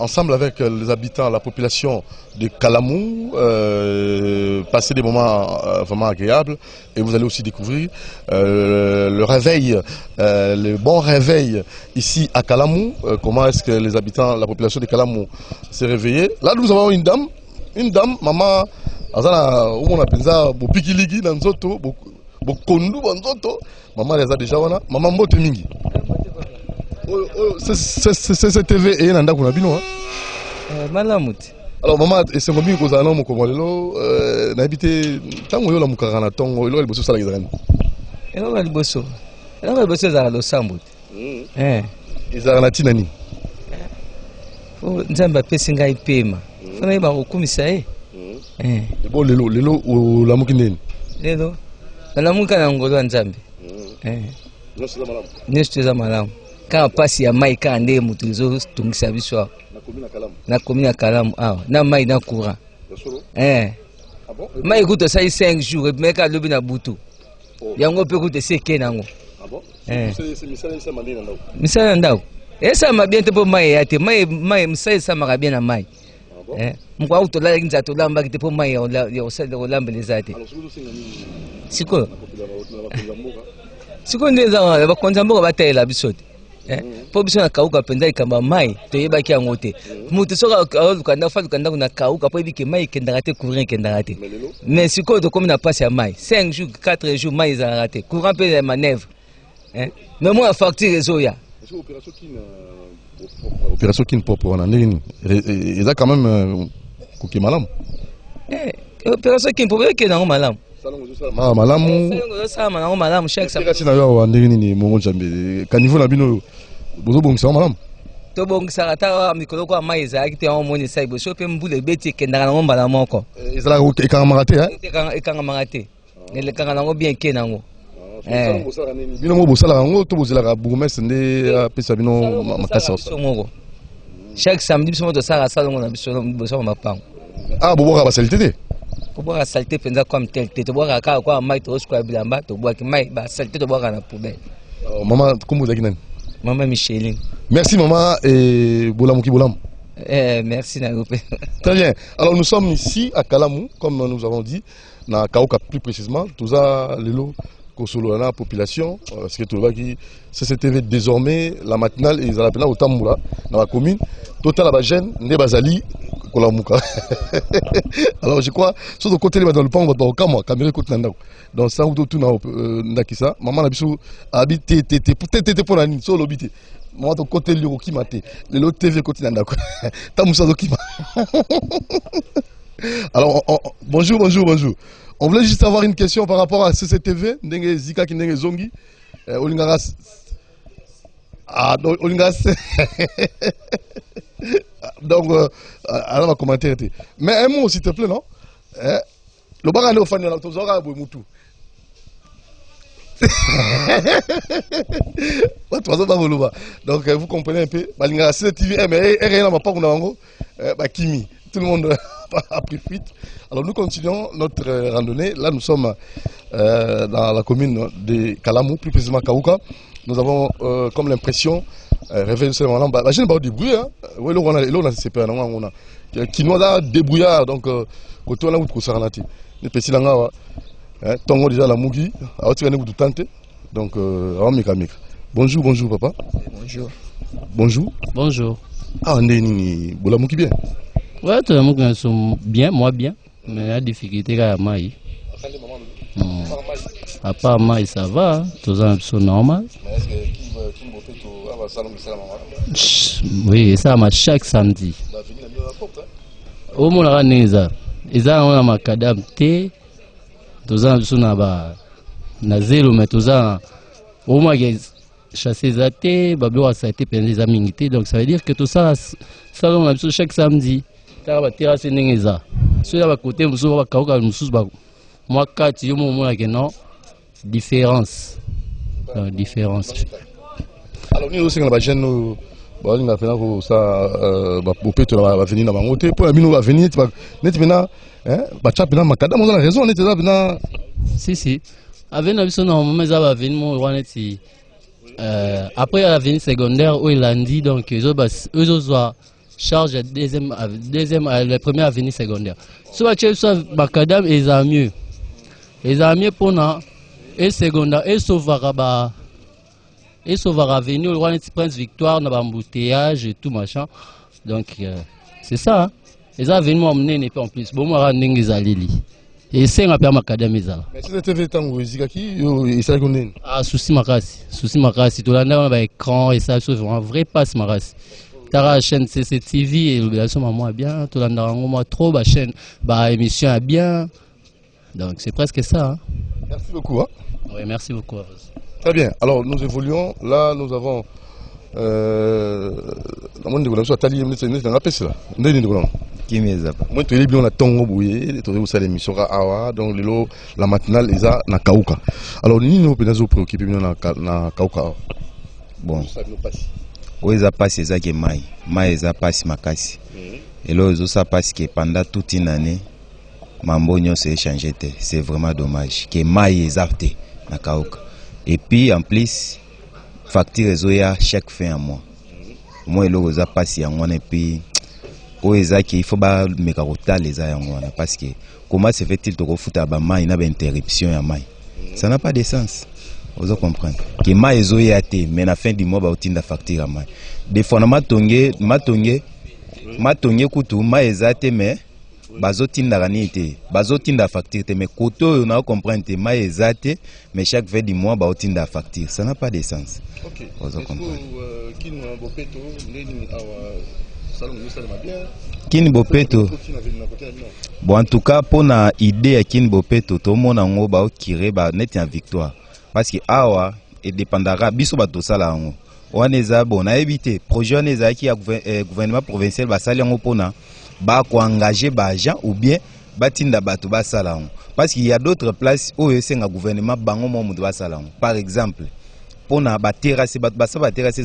ensemble avec les habitants, la population de Kalamou, passer des moments vraiment agréables et vous allez aussi découvrir le réveil, le bon réveil ici à Kalamou. Comment est-ce que les habitants, la population de Kalamou s'est réveillée. Là nous avons une dame, maman, on appelle ça Bopikiligi dans Zoto, Bokondu dans Zoto, maman les a déjà wana, maman Mbote Mingi. C'est TV et nanda kuna bino Malamuti. Alors maman c'est combien que ça non mon komolelo na habité tango yo la mukara na tongo ilo liboso sala gizarani. Elo la liboso. Elo la liboso za lo sambuti. Izarana tinani. Nzamba pesi ngai pema. Fana iba kokumisa Bon lelo o la mukindeni. Lelo. Na muka na ngolo nzambe. Nesto za malamu. Quand passe ya mai ka ande mutu zo tungisa biso na komina Kalamu awa na mai na courant mai kuto sai 5 jours mais ka lobi na butu yango pe kuto seke nango misala ndao esa mabien te po mai ya te mai misala sa makabien na mai mko auto la nginza to lamba kite po mai ya osala olamba lezate siko ndeza ba konza mboka batela bisote po biso na kauka penda ikamba mai to yebaki yango te mutu soka lukanda fa lukanda kuna kauka po ebiki mai kendaka te courant kendaka te mais siko to comme na passe ya mai 5 jours 4 jours mai za te courant pe ya manœuvre mais moi facture ezoya opération kin popo wana nini eza quand même koki malamu opération kin popo ke na malamu malamu salama na malamu chaque samedi kasi na yo ndenge nini mongo njambe kanivo na bino bozo bongisa malamu to bongisa ata mikolo kwa mai za kite on moni sai bo shope mbule beti kendaka na ngomba na moko ezala ko ekanga magate ekanga magate nele kanga nango bien ke nango bino mo bosala ngo to bozela ka bourgmestre nde pesa bino makasa ngoko chaque samedi biso to sala salongo na biso boso mapango boboka basalite te boboka salite penza comme tel te to boka ka kwa mai to oskwa bilamba to boka mai ba salite to boka na poubelle maman kombo zaki nani maman Micheline. Merci maman et Bolamuki Bolam. Merci Nagopé. Très bien. Alors nous sommes ici à Kalamou, comme nous avons dit, na Kaoka plus précisément, tout ça, Lelo, Kosolo, la population, parce que tout le qui CCTV désormais, la matinale, ils appellent au Tamoula, dans la commune, total à Bajen, Nebazali, Kolamuka. Alors je crois, sur le côté dans le pont, on va au Kamwa, Caméra côté Nandao. Donc ça, on doit tout Nakisa. Maman a bisu habité, peut-être pour la nuit, sur l'habité. Moi, ton côté le qui m'a été, le TV côté Nandao. Tamoussa Dokima. Alors, bonjour. On voulait juste avoir une question par rapport à CCTV, Ndenge Zika qui Ndenge Zongi, Olingaras. Olingaras. Donc, alors on va commenter. Mais un mot s'il te plaît, non? Le bar est au fan de la Tozora Bouemoutou. Donc, vous comprenez un peu. Balinga CCTV, mais rien n'a pas qu'on Kimi. Tout le monde a pris fuite. Alors nous continuons notre randonnée. Là nous sommes dans la commune de Kalamou, plus précisément Kaouka. Nous avons comme l'impression réveiller seulement là. Je n'ai pas de bruit. Oui, là on a CP, on a qui nous a débrouillard donc quand on a eu de Kosaranati. Les petits langues, Tongo déjà la Mugi, a tiré nous de tante. Donc on mika. Bonjour papa. Bonjour. Ah on est ni Bolamuki bien. Ouais, tout le monde sont bien, moi bien, mais la difficulté c'est Maï. À part Maï, ça va, tout ça c'est normal. Oui, ça marche chaque samedi. Au moins la neza, ils ont un macadam thé, tout ça c'est na zéro, mais tout ça au moins chasser zaté, bablo a été pendant les aminités, donc ça veut dire que tout ça on a chaque samedi. Ba terrasse nengeza so ya ba côté muso ba kauka muso ba moi kati yo mo na non différence alors nous aussi on va jeune ba on a fait là ça ba peut-être va venir na bango te pour la mino va venir net maintenant ba chap na makada mo la raison net ça maintenant si avec na biso na moment ça va venir mo wana ti après la venue secondaire où il a dit donc eux charge le premier avenue secondaire. Soit tu es macadam et ça mieux. Et ça mieux pour nous et secondaire et sauvara avenue le Prince Victoire na embouteillage et tout machin. Donc c'est ça. Hein? Les avenues m'emmener n'est pas en plus. Bon moi ningi zalili. Et c'est un peu macadam ezala. Mais si c'était fait tant que zikaki il s'est connu. Ah souci makasi tout là on a écran et ça c'est un vrai passe makasi. Tara chaîne CCTV et l'obligation maman bien tout là moi trop ba chaîne ba émission a bien. Donc c'est presque ça. Hein. Merci beaucoup. Hein. Oui, merci beaucoup. Très bien. Alors nous évoluons. Là nous avons la monde de la Tali dans la peste là. Moi tu es bien la tongo bouillé, tu as l'émission awa donc la matinale eza na kauka. Alors ni nous penazo préoccupé na kauka. Bon. O eza passe eza ke mai eza passe makasi. Et là ça passe que pendant toute une année Mambonyo s'est échangé. C'est vraiment dommage que mai eza te na kauka. Et puis en plus facture zoya chaque fin à mois. Moi il eza passe ya ngwana et puis il faut me carotter les ayants parce que comment se fait-il que foot à Bama il y a une interruption à mai ça n'a pas de sens vous comprenez que mai est athée mais à la fin du mois il y a une facture à mai des fois matonge kutu mai est athée mais bazotinda ranité bazotinda facture mais koto on a comprendre que mai est athée mais chaque fin du mois bazotinda facture ça n'a pas de sens vous comprenez Kini Bopeto. Bon en tout cas pour na idée à Kini Bopeto tout monde en haut ba okire ba net en victoire parce que awa et dépendra biso ba to sala ngo. Waneza bon na éviter projet neza qui a gouvernement provincial ba sali ngo pona ba ko engager ba agent ou bien batinda bato ba sala ngo parce qu'il y a d'autres places où c'est un gouvernement bango mo mutu ba sala ngo par exemple pona ba terrasse ba terrasse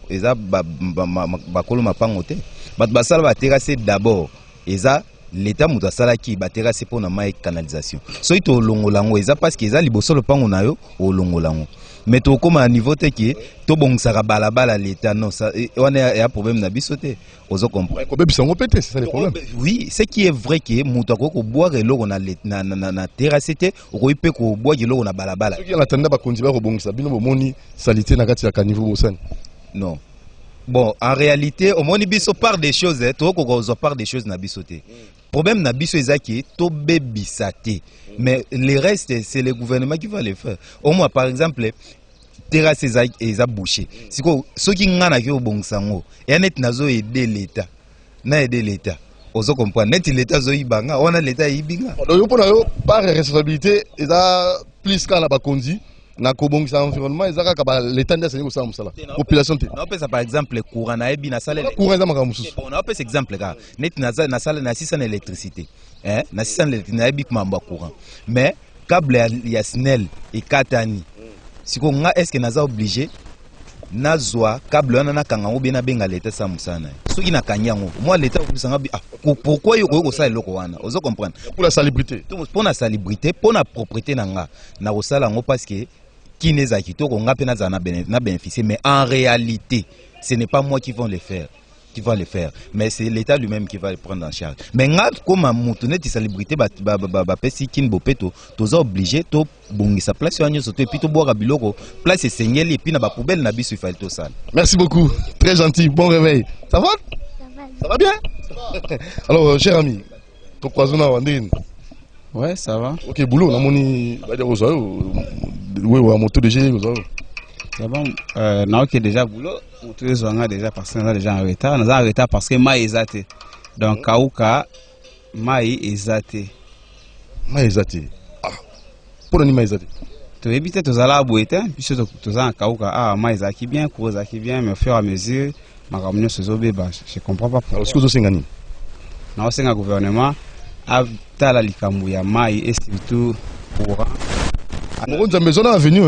eza ba koloma pangote bat basala ba terrasse d'abord eza l'état mutu asala ki ba terrasse pona mai canalisation so ito longolango eza parce que eza liboso le pango na yo o longolango mais to comme à niveau te ki to bongsaka balabala l'état non ça on a un problème na bisoté ozo comprendre ko bebisango pété c'est ça le problème oui ce qui est vrai que mutu ko boire eloko na terrasse te ko ipe ko boire eloko na balabala ce qui en attendant ba kondiba ko bongisa bino bomoni salité na kati ya kaniveau bosani non. Bon, en réalité, au moins, biso part des choses, tout on part des choses na bisoté. Problème na biso ezaki to bebisate. Mais le reste, c'est le gouvernement qui va le faire. Au moins, par exemple, terrasse eza bouché. Si ko ceux qui ngana ki obongsango, et net nazo aider l'État. Na aider l'État. Ozo comprendre net l'État zo ibanga, on a l'État ibinga. Donc pour nous par responsabilité, eza plus kana ba kondi. Na kobongisa environnement ezaka ka l'état ndese ko sala musala population te na pesa par exemple courant na ebi na sala courant za makamusu on a pesa exemple ka net na sala na 600 électricité na 600 électricité na ebi kumamba courant mais câble ya SNEL et katani siko nga est-ce que naza obligé nazwa câble wana na kanga ngo bena benga l'état sa musana soki na kanyango moi l'état obisanga pourquoi yo ko sala loko wana ozo comprendre pour la salubrité pour la salubrité pour la propreté nanga na ko sala ngo parce que qui n'est à qui na bénéficier mais en réalité ce n'est pas moi qui va le faire mais c'est l'État lui-même qui va le prendre en charge mais comme mutunet célébrité pesi Kini Bopeto toza obligé to bongisa place yo nyoso to et puis to boire biloko place sengeli et puis na ba poubelle na biso il fallait to sala. Merci beaucoup, très gentil, bon réveil. Ça va bien. Alors cher ami, to kwazuna wandine. Ouais, ça va. OK, boulot na moni ba dire ozo oui wa moto de gérer ozo. C'est bon, non, qui est déjà boulot, tous les gens déjà parce qu'on a déjà en retard. Nous sommes en retard parce que Maï est athée. Donc, Kauka, Maï est athée. Maï est athée. Ah, pour le Maï est athée. Tu veux éviter tous à puis tu as un Kauka, ah, Maï est athée bien, Kourou est bien, mais au fur et à mesure, ma communion se zobe, je comprends pas pourquoi. Alors, ce que vous avez non, c'est un gouvernement, à la Likamouya, Maï et surtout courant. Zona avenue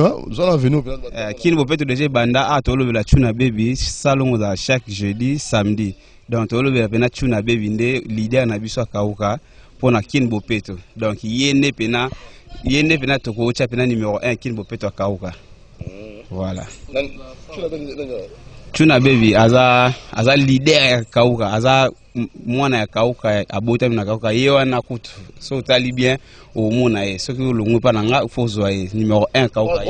Kini Bopeto déjà banda a tolo la tuna baby salon za chaque jeudi samedi donc tolo la tuna baby ndé leader na biso Kauka pona Kini Bopeto donc yene pena toko cha pena numéro 1 Kini Bopeto Kauka voilà Chuna baby aza leader ya kauka, aza mwana ya kauka abota na kauka yewa na kutu. So tali bien au mona ye. So ki ulungu pa nanga fozwa ye numéro 1 kauka.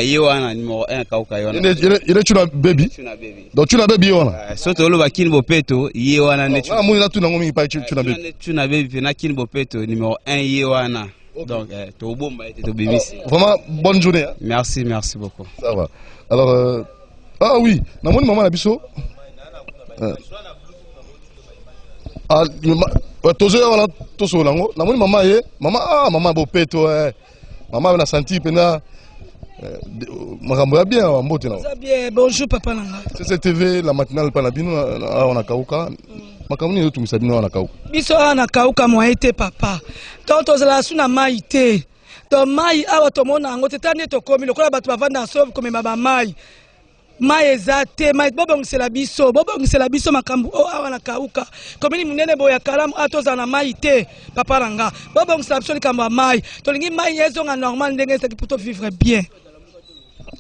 Yewa na numéro 1 kauka yewa. Yene chuna baby. Donc chuna baby yewa. So tolo ba Kin Bopeto yewa na ne. Ah moni na tuna ngomi pa chuna baby. Chuna baby na Kin Bopeto numéro 1 yewa na. Donc to bomba était to BBC. Vraiment bonne journée. Hein? Merci beaucoup. Ça va. Alors ah oui, na moni maman na biso. Ah tozo ya wana toso nango. Na moni maman ye, maman Bopeto maman na senti pena makambo ya bien mbote na. Ça bien, bonjour papa nanga. CCTV la matinale pa na bino na kauka. Makambo ni yotu misabino na kauka. Biso na kauka mo été papa. Donc tozala suna mai te. Donc mai awa to mona ngo tetani to komi lokola bato bavanda sauve comme baba mai. Mai ezate mai bobongisela biso makambo o awa na kauka. Komini munene boya kalamu atoza na mai te papa nanga. Bobongisela biso likambo mai. Tolingi mai ezonga normal ndenge ça pour vivre bien.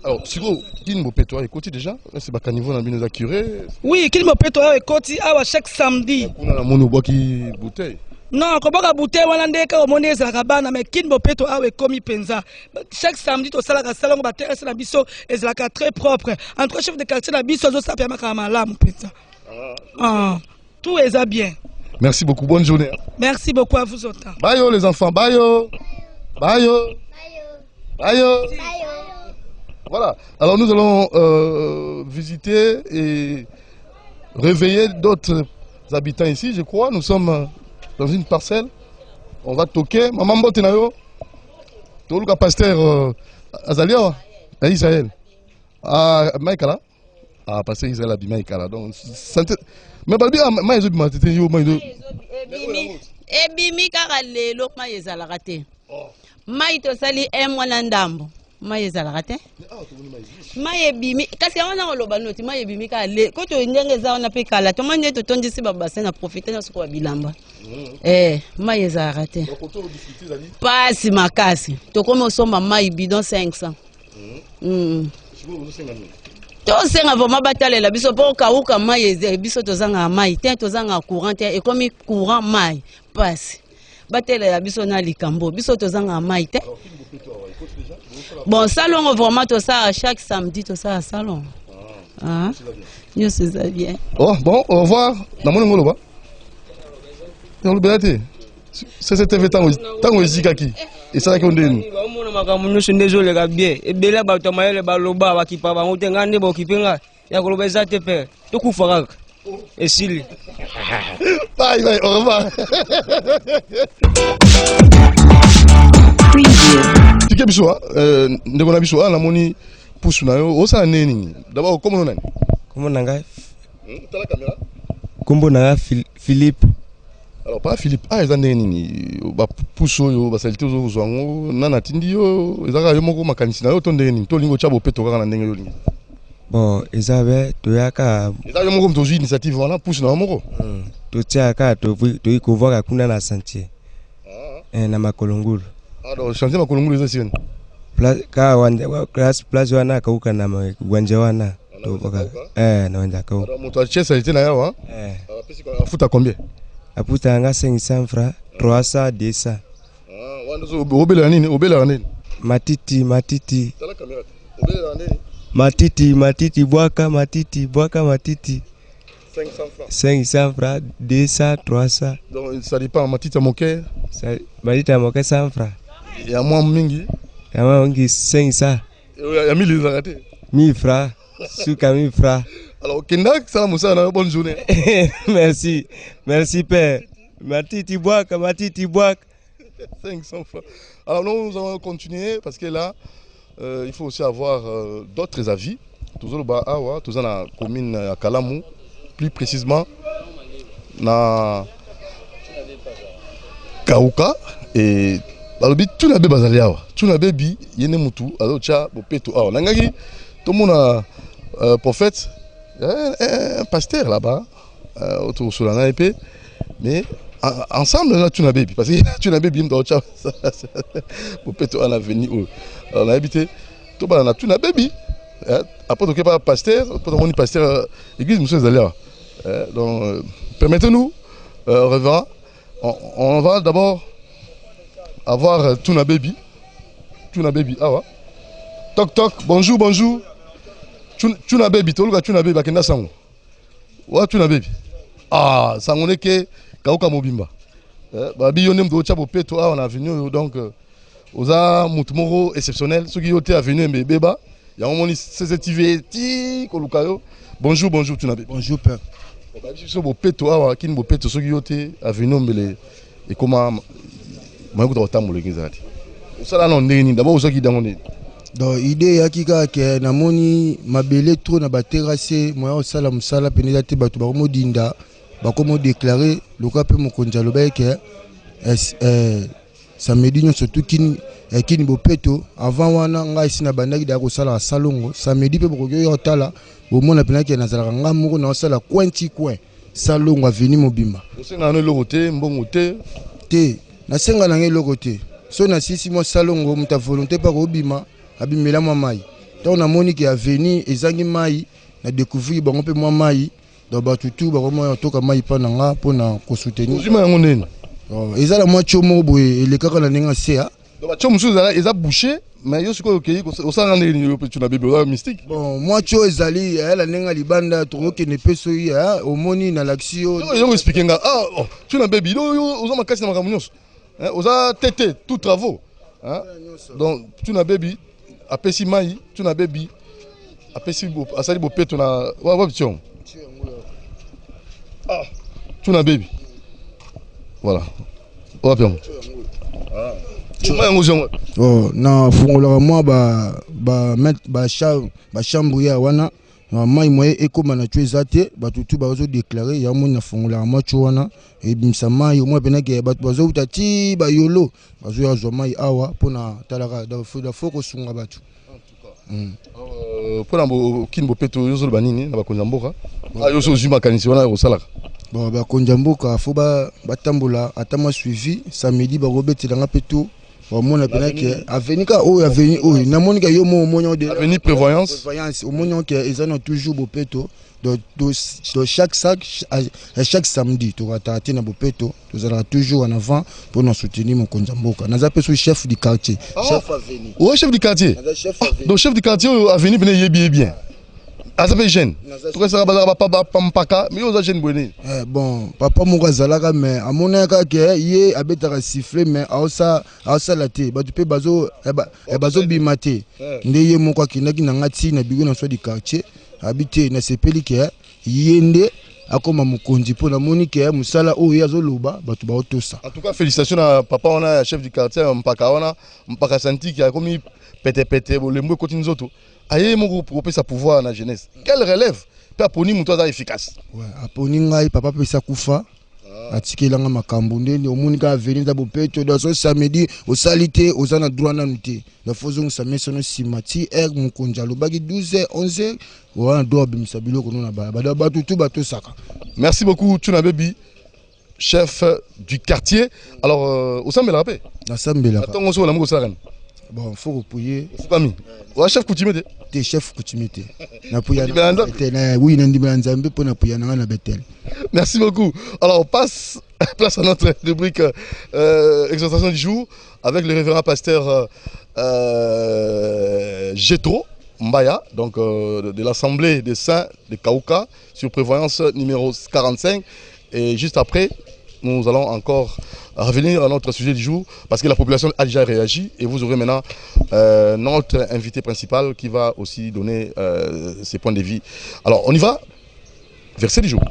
Alors, si vous Kin Bopeto écoutez déjà, c'est pas qu'à niveau dans nos curé. Oui, Kin Bopeto écoutez à chaque samedi. On a mon boki bouteille. Non, ko boka bouteille wana ndeka omoni ezalaka bana mais Kin Bopeto awe komi penza. Chaque samedi to salaka salongo ba terrasse na biso ezalaka très propre. Entre chef de quartier na biso zo sapia maka malamu penza. Ah, tout est bien. Merci beaucoup, bonne journée. Merci beaucoup à vous autant. Bye les enfants, bye. Bye. Bye. Voilà, alors nous allons visiter et réveiller d'autres habitants ici, je crois. Nous sommes dans une parcelle. On va toquer. Maman Botenayo, Toluka pasteur Azalia, à Israël. Ah, Maïkala. Ah, pasteur Israël a dit Maïkala. Donc, mais Balbi, Maïzo Bimatete, yo, Maïzo. Ebimi Karale, Lokma Yezalagate. Maïto Sali, Mwanandambo. Maye zalakate maye bimi kasi wana oloba noti maye bimi ka le ko to ndenge za wana pe kala to manje to tondisi ba bassin na profiter na soko bilamba maye zalakate pasi makasi to komo somba maye bidon 500 to senga voma batalela biso po kauka maye biso to zanga maye te to zanga courant te e komi courant maye pasi batalela biso na likambo biso to zanga maye te. Bon, salon vraiment tout ça chaque samedi tout ça salon. Ah. Nous c'est bien. Oh bon, au revoir. Na moni ngolo ba. Ya lubete. CCTV tango ezikaki. Et ça ko ndeni. Ba mona makambo nyusu ndezole ka bien. Ebela ba to mayele ba loba ba kipa ba ngote ngande bo kipenga. Ya ko lobeza te pe. To kufa kaka. Esili. Bye bye, au revoir. Tike biso ndeko na biso na moni pusu na yo osa neni d'abord comment nani comment nanga tala caméra kombo na Philippe alors pas Philippe eza neni ba pusu yo ba salite zo zwango nana tindi yo ezaka yo moko makanisi na yo to ndeni to lingo cha Bopeto kaka na ndenge yo lingi bon ezabe to yaka eza yo moko mtozo initiative wana pusu na moko to tiaka to ikovoka kuna na sentier na makolongulu. Alors chantier makolongulu eza sieni place wana kauka na uwanja wana na wanja kauka. Alors moto achesa ite na yawa apesi ko afuta combien aputa anga 500 francs 300 200 wanda zo obela nini matiti tala kamera obela nini matiti bwaka matiti 500 francs 200 300 donc ça dépend matiti moke matiti moke 100 francs ya mwa mingi 500 ya 1000 zakate 1000 francs suka 1000 francs. Alors Kendak ça musa na bonne journée. Merci père. Matiti bwaka 500 francs. Alors nous allons continuer parce que là il faut aussi avoir d'autres avis. Toujours ba awa tous na commune à Kalamu plus précisément na Kauka et balobi tuna be bazali awa tuna bebi yene mutu alo cha Bopeto awa nangaki tout le monde prophète un pasteur là-bas autour sur la épée mais ensemble là tuna bebi parce que tuna bebi ndo cha Bopeto en avenir on a habité tout bana tuna bebi après tu pas pasteur, après on pasteur église monsieur Zalia. Donc permettez-nous révérend, on va d'abord avoir Tuna Baby. Tuna Baby, ah ouais. Toc toc, bonjour, bonjour. Tuna Baby, toluka Tuna Baby bakenda sango. Wa Tuna Baby. Ah, sango neke kauka mobimba. Babi yo nem do cha bopeto ah on a venu donc oza mutumoro exceptionnel ceux qui ont été à venir mais beba ya on moni CCTV ti koluka yo. Bonjour, bonjour Tuna Baby. Bonjour père. Babi so bopeto ah kin bopeto ceux qui ont été à venir mais et comment moi ko ta moleki zati. Osala non ndeni d'abord osoki dango ndeni. Donc idée yaki kaka namoni mabele trop na baterrasse moya osala musala peneza te bato bakomodinda bakomo déclarer loka pe mokonzi aloba ke samedi nyonso tukini kini bopeto avant wana ngai sina bandaki da kosala salongo samedi pe bokoki yotala bomona penaki nazalaka nga moko na osala kwenti coin salongo aveni mobimba osenga no loko te mbongo te nasenga na ngai loko te so na sisi mo salongo muta volonté pa ko bima abimela mwa mai to na moni ki aveni ezangi mai na découvrir bango pe mwa mai do batutu ba ko mo toka mai pa na nga pona ko soutenir ozima yango neni ezala mwa chomo boye elekaka na ninga sea do ba chomo suza eza bouché mais yo siko okei osanga ndeni yo pe Tuna Baby mystique bon mwa cho ezali la ninga libanda to ke ne peso ya omoni na l'action yo expliquer nga Tuna Baby yo ozama kasi na makambo nyonso oza tete tout travaux donc Tuna Baby apesi mai Tuna Baby apesi asali bopeto na wa bichon Tuna Baby voilà wa bichon na fungolaka mwa chambre ya wana mai moye ekoma na cho eza te batutu bazodéclare ya moni na fungolaka mwa cho wana ebimisa mai omoi penake bato bazouta ti bayolo bazoya zwa mai awa mpona talaka dafo kosunga bato mpona kini bopeto yozoloba nini na bakonzi ya mboka yoso ozwi makanisi wana kosalaka bon bakonzi ya mboka fo batambola ata mwa suivi samedi bakobetelanga mpe to bamona penake avenika oyo aveni oyo namonika yo mo omonyo de aveni prévoyance omonyo ke eza na toujours bopeto do chaque samedi tokataka te na bopeto tozalaka toujours en avant mpona soutenir mokonzi ya mboka naza mpe so chef du quartier chef du quartier donc chef du quartier oyo aveni pene yebi bien aza mpe jeune tokesaka bazalaka mpaka mais yo oza jeune boye bon papa moko azalaka mais amonaka ke ye abetaka siffle mais aosala te bato mpe bazobima te nde ye moko akendaki na nga ntina biko na soi du quartier abi te nasepeli ke ye nde akoma mokonzi mpo namoni ke mosala oyo azoloba bato baotosa en tout cas félicitations na papa wana ya chef du quartier mpaka wana mpaka santiki akomi petepete bolembo ekoti nzoto aye moko kopesa pouvoir na jeunesse quelle relève pe aponi moto aza efficace aponi ngai papa pesa kufa atikelanga makambo ndeni omoni ka aveni za bopeto daso samedi osali te oza na droit nanu te dafozongisa meso no nsima ti mokonzi alobaki 12h 11h wana droit abimisa biloko no na bala batutu batosaka. Merci beaucoup Tuna Baby, chef du quartier. Alors osambelaka mpe nasambelaka atongo so na moko osala bon faut repouiller fukami wa chef coutumier te chef coutumier te na puya na oui na ndimela nzambe po na puya na betel. Merci beaucoup. Alors on passe place à notre rubrique exhortation du jour avec le révérend pasteur Jetro Mbaya, donc de l'Assemblée des Saints de Kaouka, sur prévoyance numéro 45. Et juste après, nous allons encore revenir à notre sujet du jour, parce que la population a déjà réagi, et vous aurez maintenant notre invité principal qui va aussi donner ses points de vue. Alors, on y va. Verset du jour.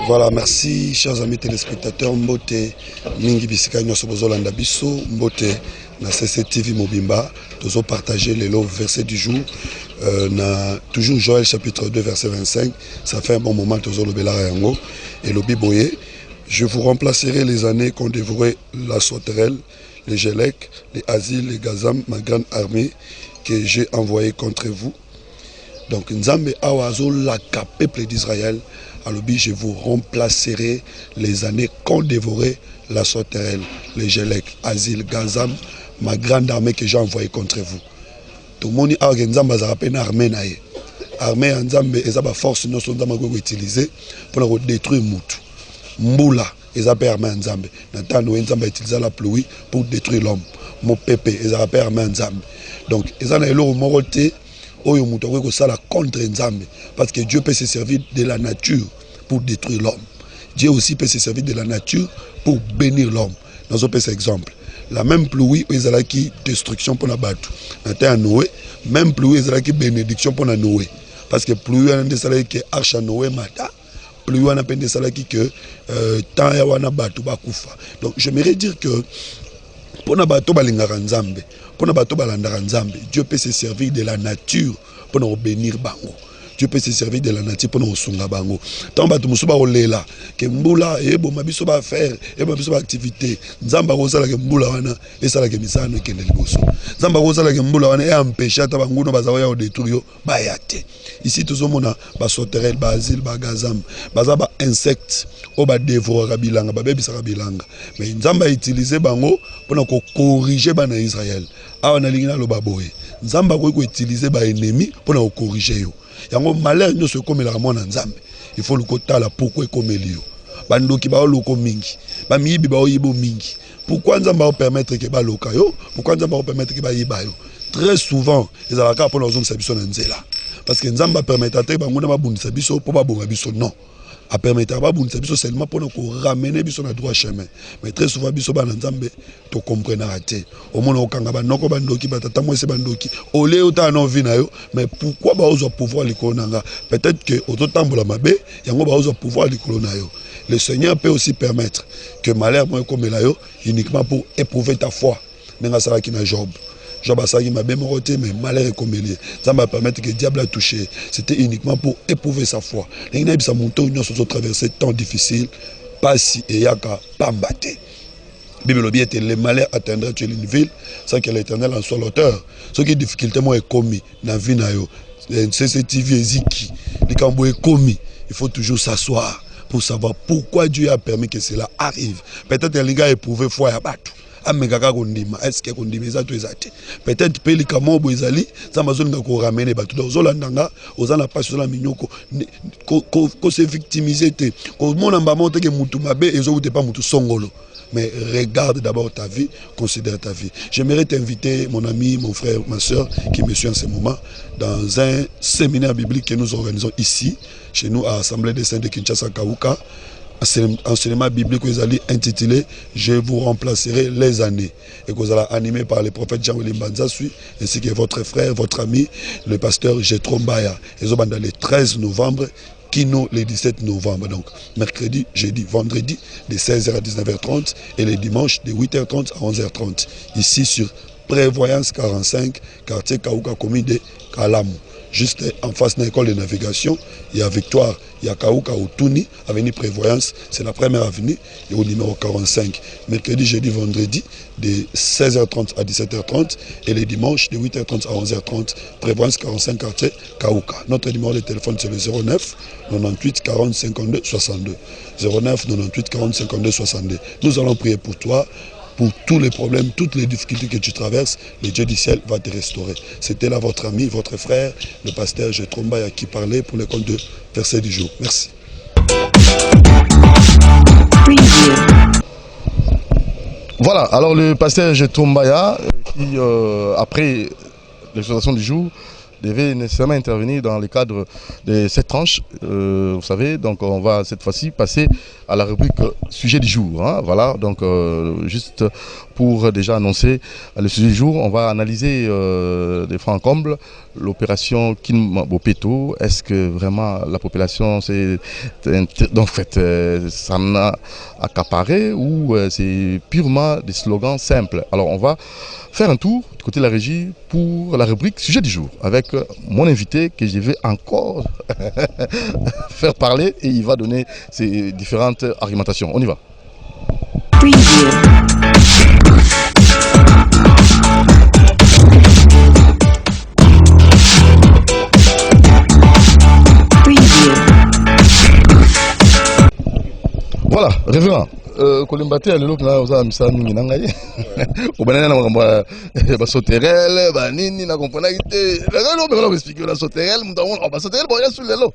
Voilà, merci chers amis téléspectateurs. Mbote mingi bisika nyoso bozolanda biso mbote na CCTV Mobimba tozo partager les lots versets du jour na toujours Joël chapitre 2 verset 25. Ça fait un bon moment tozo lobela yango et lobi boye. Je vous remplacerai les années qu'on dévorait la sauterelle, les Gélec, les Asile, les Gazam, ma grande armée que j'ai envoyée contre vous. Donc Nzambe awazo la peuple d'Israël. Alors, je vous remplacerai les années qu'ont dévoré la sauterelle, les Gélec, Asile, Gazam, ma grande armée que j'ai envoyée contre vous. Tout le monde a Nzamba za rappelé armée nae. Armée Nzambe eza ba force non so Nzamba ko utiliser pour détruire mutu. Mbula eza pa armée Nzambe. Natano Nzamba utiliser la pluie pour détruire l'homme. Mon pépé eza pa armée Nzambe. Donc eza na eloko moko te oyo mutu ko sala contre Nzambe parce que Dieu peut se servir de la nature pour détruire l'homme. Dieu aussi peut se servir de la nature pour bénir l'homme. Dans un peu cet exemple. La même pluie, ils ont qui destruction pour la battre. Dans Noé, même pluie, ils ont qui bénédiction pour la Noé. Parce que pluie, on a des salariés qui arche à Noé mata. Pluie, on a des salariés qui tant ya wana battu bakufa. Donc j'aimerais dire que pour na battu balingara nzambe, pour na battu balandara nzambe, Dieu peut se servir de la nature pour nous bénir bango. Dieu peut se servir de la nature pour nous sunga bango. Tant batu musuba olela ke mbula ebo mabiso ba faire ebo mabiso ba activité. Nzamba ko sala ke mbula wana e sala ke misano ekende liboso. Nzamba ko sala ke mbula wana e empêcher ta bango no bazawa ya détruire ba yate. Ici tozomona ba sauterelle, ba asile, ba gazam, baza ba insectes o ba dévorer bilanga, ba bebisa bilanga. Mais nzamba utiliser bango pour na ko corriger bana Israël. Awa na lingina lo baboye. Nzamba ko utiliser ba ennemi pour na ko corriger yo. Yango malheur nous se comme la mona nzambe. Il faut le kotala pourquoi comme elio. Bandoki ba loko mingi. Ba miyibi ba oyibo mingi. Pourquoi nzamba va permettre que ba loka yo? Pourquoi nzamba va permettre que ba yiba yo? Très souvent, les alaka pour nos zones biso na nzela. Parce que nzamba permettre que ba ngona ba bundisa biso pour ba bonga biso non. A permettre ba bundisa biso seulement pour nous ramener biso na droit chemin. Mais très souvent biso ba nzambe to comprendre raté. Au monde okanga ba noko bandoki batata moi c'est bandoki. Olé ota non vi na yo, mais pourquoi ba ozo pouvoir likonanga? Peut-être que ototambola mabe, yango ba ozo pouvoir likolona yo. Le Seigneur peut aussi permettre que malheur moi comme la yo uniquement pour éprouver ta foi. Nenga sala ki na Job. Job a sali ma même roté, mais malheur est comme il est. Ça m'a permis que le diable a touché. C'était uniquement pour éprouver sa foi. Les gens qui ont monté sur traversé temps difficile, pas si et yaka pas batté. Bible dit les malheurs atteindront une ville sans que l'Éternel en soit l'auteur. Ce qui est difficulté moi est commis dans la vie na yo. CCTV Eziki, les cambo est commis. Il faut toujours s'asseoir pour savoir pourquoi Dieu a permis que cela arrive. Peut-être que les gars éprouvé foi à battre. Est-ce que peut-être que les camobo ezali ça m'a zonga ko ramener batu dans zolandanga ozana pas sur la minyoko ko se victimiser te ko mona mbamonte ke mutu mabe ezo ute pas mutu songolo. Mais regarde d'abord ta vie, considère ta vie. J'aimerais t'inviter, mon ami, mon frère, ma soeur, qui me suit en ce moment, dans un séminaire biblique que nous organisons ici, chez nous, à l'Assemblée des Saints de Kinshasa Kauka. Enseignement biblique que vous allez intituler Je vous remplacerai les années et que vous allez animé par le prophète Jean-Willy Banzasui ainsi que votre frère, votre ami, le pasteur Jetro Mbaya. Ils ont dans le 13 novembre, Kino le 17 novembre. Donc mercredi, jeudi, vendredi de 16h à 19h30 et les dimanches de 8h30 à 11h30. Ici sur Prévoyance 45, quartier Kauka, commune de Kalamu. Juste en face de l'école de navigation, il y a Victoire, il y a Kauka Outuni, avenue Prévoyance, c'est la première avenue, et au numéro 45. Mercredi, jeudi, vendredi, de 16h30 à 17h30, et les dimanches, de 8h30 à 11h30, Prévoyance 45, quartier Kauka. Notre numéro de téléphone, c'est le 09 98 40 52 62. 09 98 40 52 62. Nous allons prier pour toi. Pour tous les problèmes, toutes les difficultés que tu traverses, le Dieu du ciel va te restaurer. C'était là votre ami, votre frère, le pasteur Jetro Mbaya qui parlait pour le compte de verset du jour. Merci. Voilà, alors le pasteur Jetro Mbaya, qui après l'exhortation du jour, devait nécessairement intervenir dans le cadre de cette tranche, vous savez, donc on va cette fois-ci passer à la rubrique sujet du jour, hein, voilà, donc juste pour déjà annoncer le sujet du jour, on va analyser des francs en comble l'opération Kin Bopeto. Est-ce que vraiment la population c'est en fait ça en a accaparé ou c'est purement des slogans simples? Alors on va faire un tour du côté de la régie pour la rubrique sujet du jour avec mon invité que je vais encore faire parler et il va donner ses différentes argumentations. On y va. Voilà, révérend. Kolimbate lelo na oza misa mingi na ngai. Obanana na makambo ba sauterelle, ba nini na comprendre ite. La no me expliquer la sauterelle, on ba sauterelle bon ya sur lelo.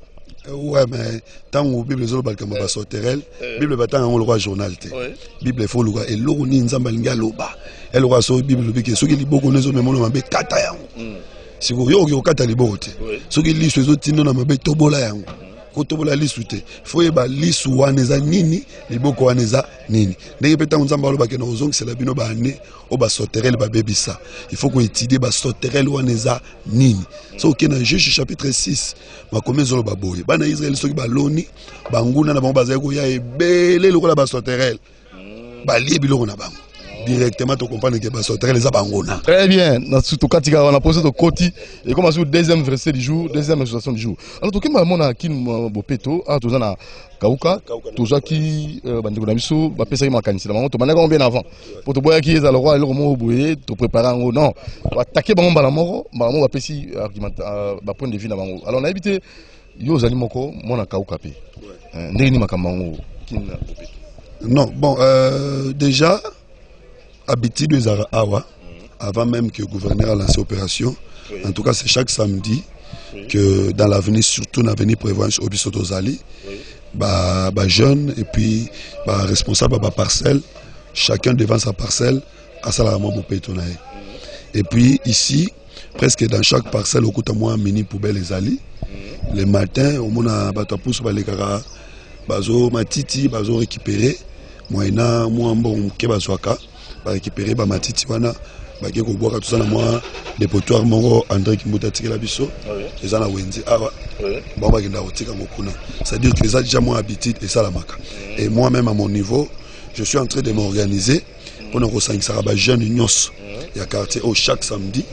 Ouais, mais tant que la Bible est ba sauterelle, la Bible est le roi journal. La Bible est le roi et l'eau ni nzamba linga loba. Elle roi so Bible bi ke soki liboko nezo me mono mabe kata yango. Si vous yo kata liboko te. Soki liso ezo tino na mabe tobola yango. Kotobola lisu te. Faut yeba lisu waneza nini, liboko waneza nini. Ndenge peta nzamba loba ke na ozong c'est la bino ba ane o ba sauterelle ba bebisa. Il faut qu'on étudie ba sauterelle waneza nini. So ok na Juge chapitre 6 ma komezo ba boye. Bana Israël soki ba loni banguna na bango bazako ya ebele lokola ba sauterelle. Ba lie biloko na bango. Directement tu comprends que ba sauterelle za bangona. Très bien. Na surtout katika on a posé de Koti et comme sur deuxième verset du jour, deuxième exhortation du jour. Alors to kima mona kin bopeto a to na kauka to zaki bandeko na biso ba pesa ma kanisi na bango to banaka bien avant. Pour to boya ki eza le roi le mo boye to préparer ngo non. Ba attaquer bango bala moko ba pesi argument ba point de vue na bango. Alors on a évité yo zali moko mona kauka pe. Ndeni makambango kin bopeto. Non, bon déjà habitude des Awa, avant même que le gouverneur a lancé l'opération. En tout cas, c'est chaque samedi que dans l'avenir, surtout dans l'avenir prévoyance au Bissotozali, jeunes et puis responsable de parcelle, chacun devant sa parcelle, à Salamon Bopetonae. Et puis ici, presque dans chaque parcelle, au côté de moi, mini poubelle les ali. Le matin, au monde à Batapous, les gara, bazo matiti, bazo récupéré, moyena, moi, bon, kebazoaka. Récupérer ba matiti wana ba ke ko boka tout ça na moi dépotoir mongo André Kimbuta tikela biso les ana wenzi awa bon ba kenda otika ngokuna c'est à dire que les déjà moi habitude et ça la maka et moi même à mon niveau je suis en train de m'organiser pour nous ressentir ba jeunes nyos ya quartier au chaque samedi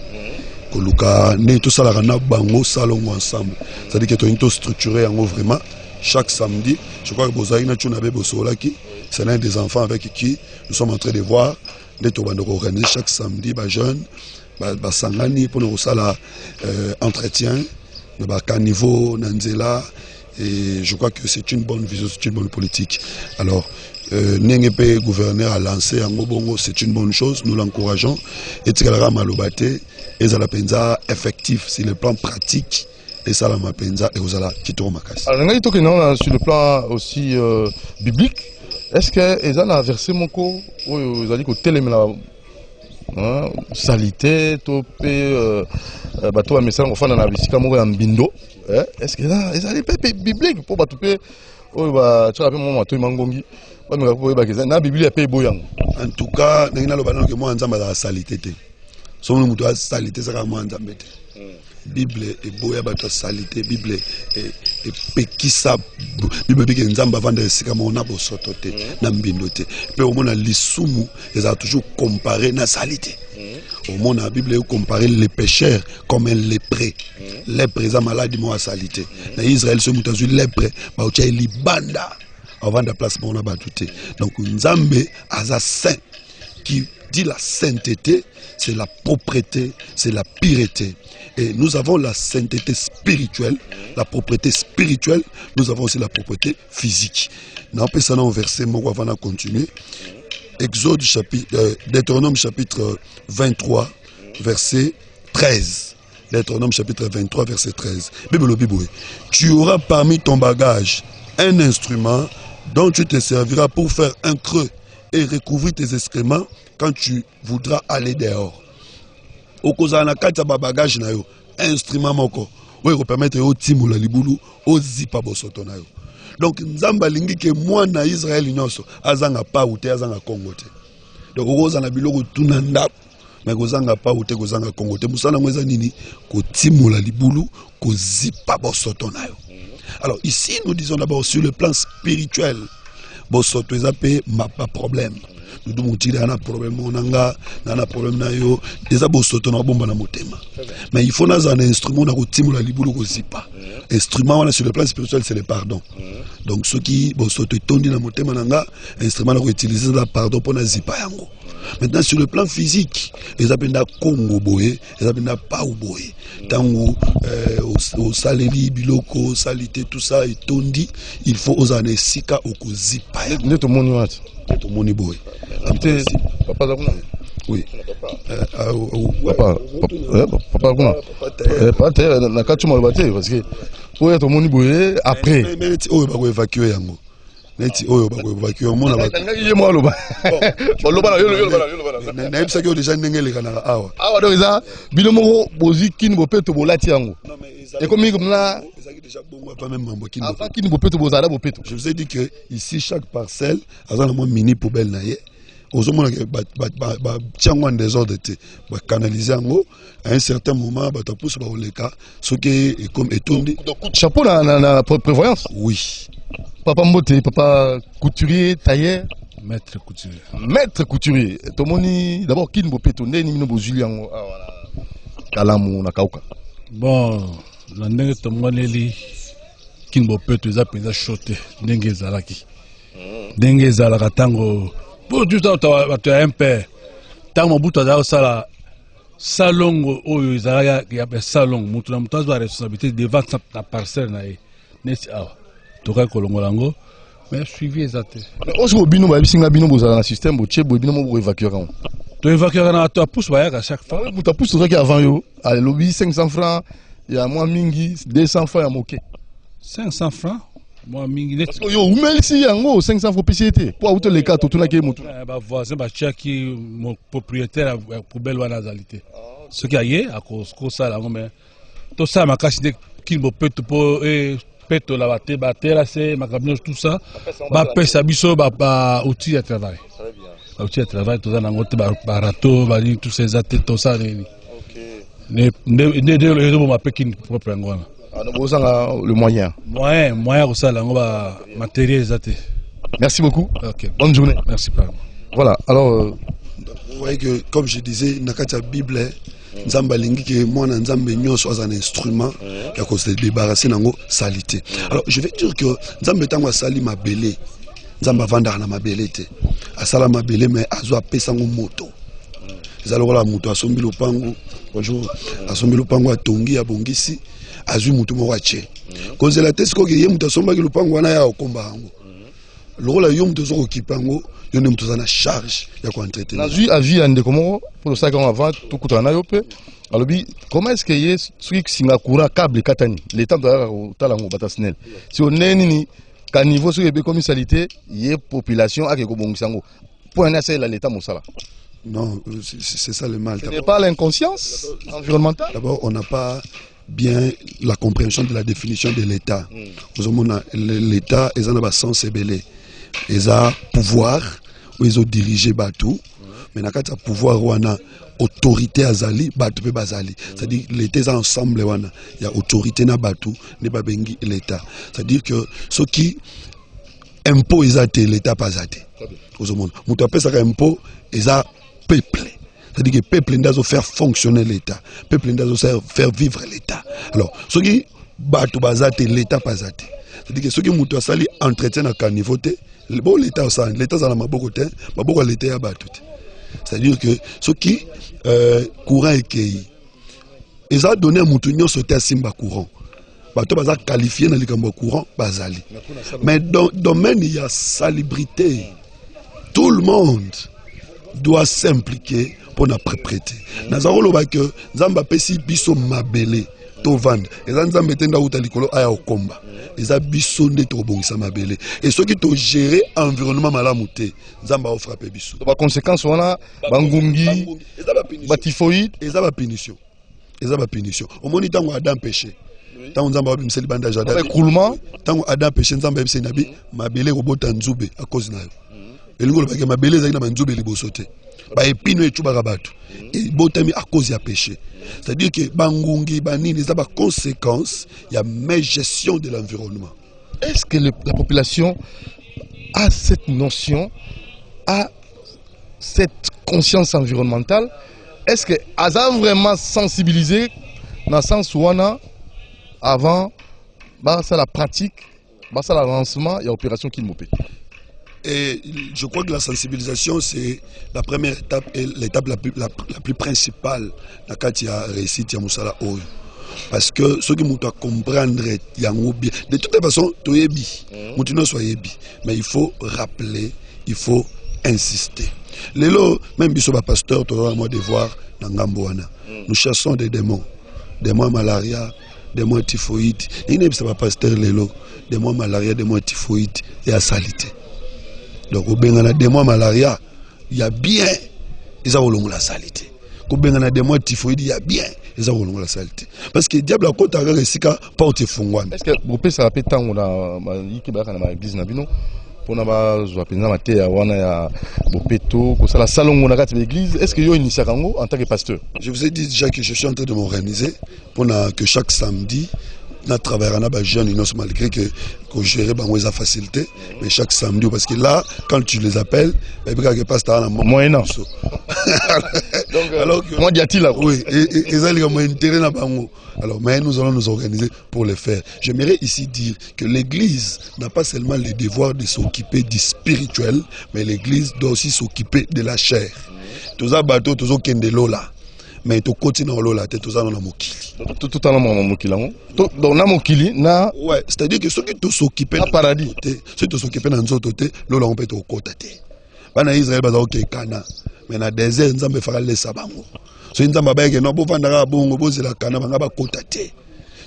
ko luka ne tout ça la na bango salon ensemble c'est à dire que to into structuré en vraiment chaque samedi je crois que bozali na tuna be bosolaki c'est l'un des enfants avec qui nous sommes en train de voir des organiser chaque samedi ba jeunes ba sangani pour nous ça la entretien de ba caniveau nanzela et je crois que c'est une bonne vision, c'est une bonne politique. Alors Nengepe gouverneur a lancé en Ngobongo, c'est une bonne chose, nous l'encourageons et Tikalara Malobate et Zalapenza effectif sur le plan pratique et ça la Mapenza et Ozala Kitoro Makasi. Alors sur le plan aussi biblique. Est-ce que ils ont versé mon co ou ils ont dit que tel est salité topé bateau à message on fait dans la bisika moko ya mbindo est-ce que là ils ont des papiers bibliques pour batouper ou ba tu rappelles mon bateau mangongi ba me ko ba keza na bible papier boyang en tout cas ngina lo banana que moi nzamba la salité te so mo muto salité ça ka moi nzamba te Bible et boya bato salité Bible et pekisa Bible bike nzamba vanda esika mona bosoto te na mbindo te pe au mona lisumu ils a toujours comparé na salité au mona Bible comparer les pécheurs comme un lépreux lépreux za maladie mo salité na Israël ce mutazu lépreux ba ucha libanda avant de place mona batute donc nzambe aza saint qui dit la sainteté, c'est la propreté, c'est la pureté. Et nous avons la sainteté spirituelle, la propreté spirituelle, nous avons aussi la propreté physique. Nous avons un verset, avant de continuer. Exode chapitre, Deutéronome chapitre 23, verset 13. Deutéronome chapitre 23, verset 13. Tu auras parmi ton bagage un instrument dont tu te serviras pour faire un creux et recouvrir tes excréments quand tu voudras aller dehors. Au cause na kati ba bagage na yo instrument moko oui ko permettre yo timula libulu o zipa bosoto na yo. Donc nzamba lingi ke mwana Israël nyonso azanga pa ute azanga Congo te. Donc okoza na biloko tuna ndako mais kozanga pa ute kozanga Congo te musala mweza nini ko timula libulu ko zipa bosoto na yo. Alors ici nous disons d'abord sur le plan spirituel bosoto ezapé ma pas problème. Nous devons tirer un problème, on a un problème na yo, déjà bosoto na bomba na motema. Mais il faut un instrument na kotimula libulu ko zipa. Instrument sur le plan spirituel c'est le pardon. Donc ceux qui bosoto tondi na motema nanga, instrument na ko utiliser la pardon pour na zipa yango. Maintenant, sur le plan physique, ils appellent ça Congo boé, ils appellent ça Pau boé. Tango, au saléli, biloko, salité, tout ça, et tondi, il faut aux années sika au kozipa. Neto monument. Neto moni boé. Papa Zakuna. Oui. Papa Zakuna. Papa na kachuma lobate parce que pour être moni boé après. Mais oh ba ko évacuer yango. Neti oyo ba ko évacuer mona ba. Ngaki moi loba. Bon loba na yo. Na yebisa ko déjà ndengele kana awa. Awa donc ça bino moko bozi kin bo peto bolati yango. Et comme comme là pas même mambo kin bo peto bozala bo peto. Je vous ai dit que ici chaque parcelle a une mini poubelle na ye. Aux hommes qui ont un désordre, canaliser à un certain moment, tu pousses par le cas, ce qui est comme étonné. Donc, chapeau dans la prévoyance. Oui. Papa Mbote, papa couturier, tailleur. Maître couturier. Maître couturier. Tout le monde, d'abord, qui nous peut donner, nous nous Julien, Kalamu, Nakauka. Bon, la nègre, tout le monde est qui nous peut tous appeler choté, Dengue Zalaki. Dengue Zalakatango. Pour tout ça, tu as un père. Tant que tu as ça, salon, il y a un salon, tu as la responsabilité devant ta parcelle. Tu as Kolongolango, mais suivi exactement. Mais aussi, bino ba bisinga bino bozala na système bo tche bo bino mo évacuer quand. Tu évacuer quand tu pousse à chaque fois. Tu pousse ça qui avant yo, à lobby 500 francs, il y a moins mingi 200 francs à moquer. 500 francs. Moi, yo, merci yango 500 francs PCT pour auto les cartes tout na ke mutu. Ba voisin ba chaki mon propriétaire poubelle wana zalité. Ce qui a yé à cause ça là mais tout ça ma cache de qui me peut pour peto la batte là c'est ma camion tout ça ba pesa biso ba outil de travail. Très bien. Outil de travail tout ça na ngote ba rato ba tout ces attes tout ça ni. OK. Ne ma pekin propre ngona. Le moyen. Moyen pour ça, là, matériel. Merci beaucoup. Okay. Bonne journée. Merci, pardon. Voilà, alors. Vous voyez que, comme je disais, dans la Bible, Nzamba lingi que moi Nzamba nyonso as un instrument qui a cause de débarrasser nango salité. Alors je vais dire que Nzamba tango sali ma belé. Nzamba vanda na ma belé te. Asala ma belé mais azo apesa ngo moto. Ezalo la moto asombi lopango. Bonjour. Asombi lopango atongi abongisi. Azui mutu mo wache cause la test ko ye mutu somba ki lupango wana ya okomba ngo lokola yo mutu zo okipango yo ne mutu na charge ya ko entretenir nazui avis ande komo pour ça qu'on avant tout kutana yo pe alobi comment est-ce que ye truc singakura câble katani l'état de talango batasnel si on est ni ka niveau sur be commisalité ye population a ke ko bongisango pour un assez l'état mosala. Non, c'est ça le mal. Ce n'est pas l'inconscience environnementale. D'abord, on n'a pas bien la compréhension de la définition de l'État. L'État, ils ont un sens ébélé. Ils ont pouvoir, ou ils ont dirigé Batou. Mais quand il y a pouvoir, on a autorité azali, Batou pe bazali. C'est-à-dire l'État ensemble, il y a autorité na Batou, ne pas bengi l'État. C'est-à-dire que ceux qui imposent l'État pas zate. Aux monde. Mouta pe ça impôt, ils ont peuple. C'est-à-dire que le peuple doit faire fonctionner l'État. Le peuple doit faire vivre l'État. Alors, ceux qui battent l'État pas zate. C'est-à-dire que ceux qui moutent sali entretien à niveau bon l'État l'État ça n'a beaucoup de temps, beaucoup l'État a battu. C'est-à-dire que ceux qui courant et qui ils ont donné à moutonio sauter à simba courant. Bato baza qualifié dans le courant bazali. Mais dans le domaine il y a salubrité. Tout le monde doit s'impliquer pour la propriété. Nazarolo ba que Nzamba pesi biso mabele to vendre. Et Nzamba tenda uta likolo aya okomba. Eza biso nde to bongisa mabele. Et ceux qui to gérer environnement malamu te, Nzamba o frapper biso. Ba conséquence wana bangungi ba typhoïde, eza ba punition. Eza ba punition. Au moni tango Adam péché. Tango Nzamba ba miseli banda jardin. Écroulement, tango Adam péché Nzamba ba nabi mabele robota nzube à cause na yo. Elingo ba ke mabele za ina manzube liboso te. Ba epino etubaka bato et botami à cause ya péché. C'est-à-dire que bangungi banini ça ba conséquence il y a meilleure gestion de l'environnement. Est-ce que la population a cette notion, a cette conscience environnementale? Est-ce que a vraiment sensibilisé dans le sens où on a avant bah ça la pratique, bah ça l'avancement et l'opération qu'il m'opère? Et je crois que la sensibilisation, c'est la première étape et l'étape la plus principale dans le réussite de Moussala Oyo. Parce que ceux qui doivent comprendre, de toute façon, tu es bi, mais il faut rappeler, il faut insister. Lelo, même si pasteur, tu auras un devoir dans Ngambouana. Nous chassons des démons malaria, démons typhoïdes. Il n'y a pas pasteur Lelo, démons malaria, démons typhoïdes et à salité. Donc, au Bengana démons malaria, il y a bien, ils ont la salité. Au Bengana démons typhoïdes, il y a bien. Ils ont la saleté. Parce que le diable a côté avec les porte fongouane. Est-ce que vous pouvez savoir tant on a l'église Nabino pour n'avoir joué à maté à wana ya bopeto que ça la salon on a gâté l'église. Est-ce que yo initié en tant que pasteur? Je vous ai dit déjà que je suis en train de m'organiser pour que chaque samedi nous travaillons avec les jeunes malgré que gérer la facilité, mais chaque samedi, parce que là, quand tu les appelles, ils passent à la moyenne. Alors que, moi, dit-il là. Oui, et ils ont intérêt là. Alors, mais nous allons nous organiser pour le faire. J'aimerais ici dire que l'Église n'a pas seulement le devoir de s'occuper du spirituel, mais l'Église doit aussi s'occuper de la chair. Tous les bateaux, tous les de l'eau là. Mais tu continues à l'eau, tu es dans mokili. Tout à l'heure, mokili. Donc, na mokili, na. Ouais, c'est-à-dire que ceux qui te s'occupent dans paradis, ceux qui te s'occupent dans l'autre côté, l'eau on peut te côté. Bana Israël baza ok kana, mais na désert nzambe fera les sabango. So nzamba ba ke no bo vandara bongo bo zela kana banga ba côté.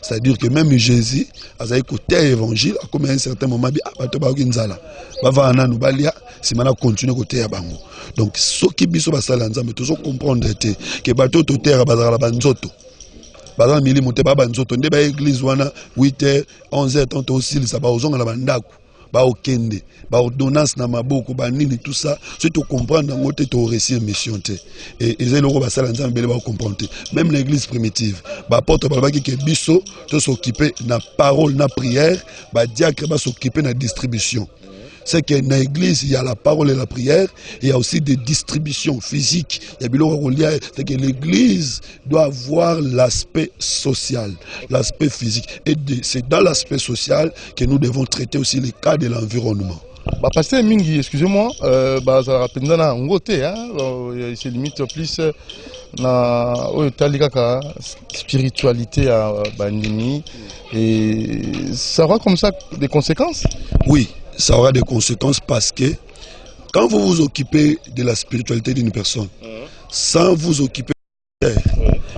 C'est-à-dire que même Jésus a écouté l'évangile, a comme à un certain moment, il a dit que Nzala va nous balia, si maintenant continuer côté à bango. Donc ce qui biso basala nzambe toujours comprendre que bateau to terre bazala banzoto. Bazala mili monte ba banzoto ndeba église wana 8h 11h tant aussi ça ba ozonga la bandako. Ba okende ba ordonnance na maboko ba nini tout ça c'est to comprendre ngo te to réussir mission te et ezelo ba sala nzambe ba comprendre même l'église primitive ba porte ba ki ke biso to s'occuper na parole na prière ba diacre ba s'occuper na distribution. C'est que dans l'église, il y a la parole et la prière, et il y a aussi des distributions physiques. C'est que l'église doit avoir l'aspect social, l'aspect physique. Et c'est dans l'aspect social que nous devons traiter aussi les cas de l'environnement. Pasteur Mingi, excusez-moi, ça rappelle un côté, il se limite plus na spiritualité à Bandini, et ça aura comme ça des conséquences? Oui. Ça aura des conséquences parce que quand vous vous occupez de la spiritualité d'une personne, sans vous occuper de la terre,